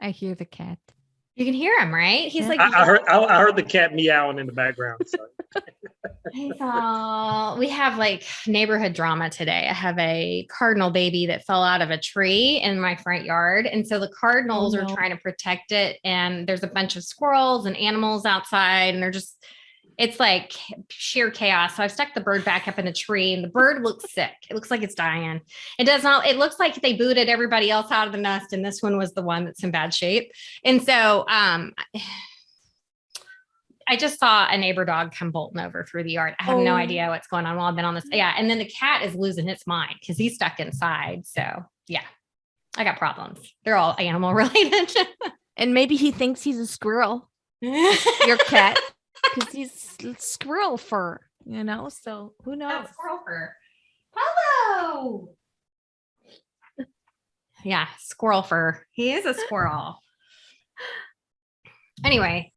I hear the cat. You can hear him, right? He's Yeah. like, I heard the cat meowing in the background. So. we have like neighborhood drama today. I have a cardinal baby that fell out of a tree in my front yard. And so the cardinals are trying to protect it. And there's a bunch of squirrels and animals outside. And it's like sheer chaos. So I've stuck the bird back up in the tree and the bird looks sick. It looks like it's dying. It looks like they booted everybody else out of the nest. And this one was the one that's in bad shape. And so, I just saw a neighbor dog come bolting over through the yard. I have no idea what's going on while I've been on this. Yeah. And then the cat is losing its mind because he's stuck inside. So yeah, I got problems. They're all animal related. And maybe he thinks he's a squirrel, your cat, because he's squirrel fur, so who knows? Squirrel fur. Hello. Yeah, squirrel fur. He is a squirrel. Anyway,